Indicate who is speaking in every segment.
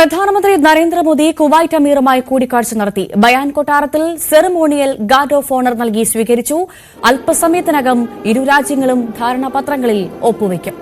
Speaker 1: പ്രധാനമന്ത്രി നരേന്ദ്രമോദി കുവൈറ്റ് അമീറുമായി കൂടിക്കാഴ്ച നടത്തി. ബയാൻ കൊട്ടാരത്തിൽ സെറിമോണിയൽ ഗാർഡ് ഓഫ് ഓണർ നൽകി സ്വീകരിച്ചു. അല്പസമയത്തിനകം ഇരു രാജ്യങ്ങളും ധാരണാപത്രങ്ങളിൽ ഒപ്പുവയ്ക്കും.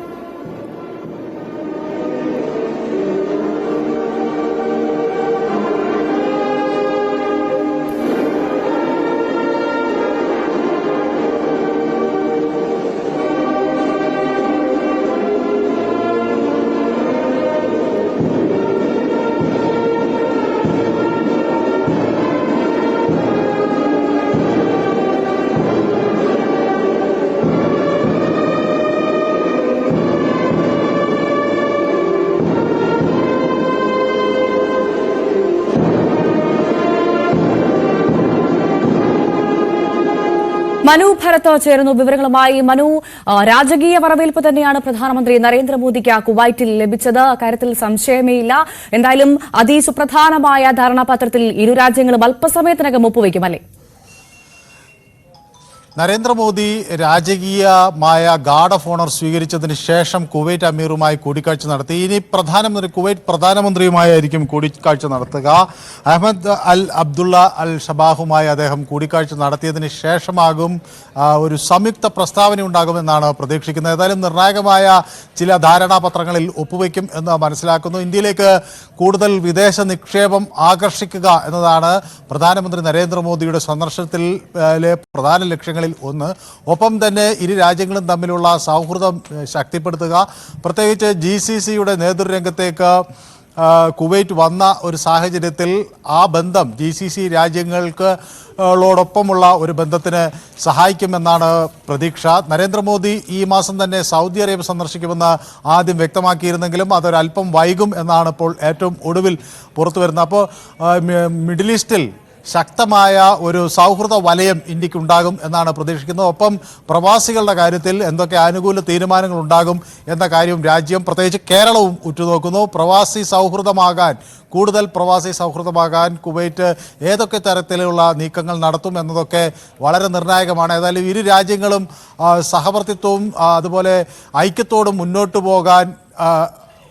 Speaker 1: മനു ഭരത് ചേരുന്നു വിവരങ്ങളുമായി. മനു, രാജകീയ വരവേൽപ്പ് തന്നെയാണ് പ്രധാനമന്ത്രി നരേന്ദ്രമോദിക്ക് കുവൈറ്റിൽ ലഭിച്ചത്. അക്കാര്യത്തിൽ സംശയമേയില്ല. എന്തായാലും അതിസുപ്രധാനമായ ധാരണാപത്രത്തിൽ ഇരു രാജ്യങ്ങളും അല്പസമയത്തിനകം ഒപ്പുവയ്ക്കും, അല്ലേ?
Speaker 2: നരേന്ദ്രമോദി രാജകീയമായ ഗാർഡ് ഓഫ് ഓണർ സ്വീകരിച്ചതിന് ശേഷം കുവൈറ്റ് അമീറുമായി കൂടിക്കാഴ്ച നടത്തി. ഇനി കുവൈറ്റ് പ്രധാനമന്ത്രിയുമായിരിക്കും കൂടിക്കാഴ്ച നടത്തുക. അഹമ്മദ് അൽ അബ്ദുള്ള അൽ ഷബാഹുമായി അദ്ദേഹം കൂടിക്കാഴ്ച നടത്തിയതിന് ശേഷമാകും ഒരു സംയുക്ത പ്രസ്താവന ഉണ്ടാകുമെന്നാണ് പ്രതീക്ഷിക്കുന്നത്. ഏതായാലും നിർണായകമായ ചില ധാരണാപത്രങ്ങളിൽ ഒപ്പുവയ്ക്കും എന്ന് മനസ്സിലാക്കുന്നു. ഇന്ത്യയിലേക്ക് കൂടുതൽ വിദേശ നിക്ഷേപം ആകർഷിക്കുക എന്നതാണ് പ്രധാനമന്ത്രി നരേന്ദ്രമോദിയുടെ സന്ദർശനത്തിലെ പ്രധാന ലക്ഷ്യങ്ങൾ ഒന്ന്. ഒപ്പം തന്നെ ഇരു രാജ്യങ്ങളും തമ്മിലുള്ള സൗഹൃദം ശക്തിപ്പെടുത്തുക. പ്രത്യേകിച്ച് GCCയുടെ നേതൃരംഗത്തേക്ക് കുവൈറ്റ് വന്ന ഒരു സാഹചര്യത്തിൽ ആ ബന്ധം GCC രാജ്യങ്ങൾക്കൊപ്പമുള്ള ഒരു ബന്ധത്തിന് സഹായിക്കുമെന്നാണ് പ്രതീക്ഷ. നരേന്ദ്രമോദി ഈ മാസം തന്നെ സൗദി അറേബ്യ സന്ദർശിക്കുമെന്ന് ആദ്യം വ്യക്തമാക്കിയിരുന്നെങ്കിലും അതൊരല്പം വൈകും എന്നാണ് ഇപ്പോൾ ഏറ്റവും ഒടുവിൽ പുറത്തു വരുന്നത്. അപ്പോൾ മിഡിൽ ഈസ്റ്റിൽ ശക്തമായ ഒരു സൗഹൃദ വലയം ഇന്ത്യക്ക് ഉണ്ടാകും എന്നാണ് പ്രതീക്ഷിക്കുന്നത്. ഒപ്പം പ്രവാസികളുടെ കാര്യത്തിൽ എന്തൊക്കെ അനുകൂല തീരുമാനങ്ങൾ ഉണ്ടാകും എന്ന കാര്യം രാജ്യം, പ്രത്യേകിച്ച് കേരളവും ഉറ്റുനോക്കുന്നു. കൂടുതൽ പ്രവാസി സൗഹൃദമാകാൻ കുവൈറ്റ് ഏതൊക്കെ തരത്തിലുള്ള നീക്കങ്ങൾ നടത്തും എന്നതൊക്കെ വളരെ നിർണായകമാണ്. ഏതായാലും ഇരു രാജ്യങ്ങളും സഹവർത്തിത്വവും അതുപോലെ ഐക്യത്തോടും മുന്നോട്ട് പോകാൻ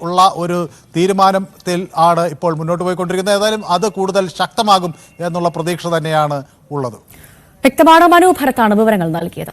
Speaker 2: ഉള്ള ഒരു തീരുമാനത്തിൽ ആണ് ഇപ്പോൾ മുന്നോട്ട് പോയിക്കൊണ്ടിരിക്കുന്നത്. ഏതായാലും അത് കൂടുതൽ ശക്തമാകും എന്നുള്ള പ്രതീക്ഷ തന്നെയാണ് ഉള്ളത്.
Speaker 1: വ്യക്തമാണ്. മനു ഭരത്താണ് വിവരങ്ങൾ നൽകിയത്.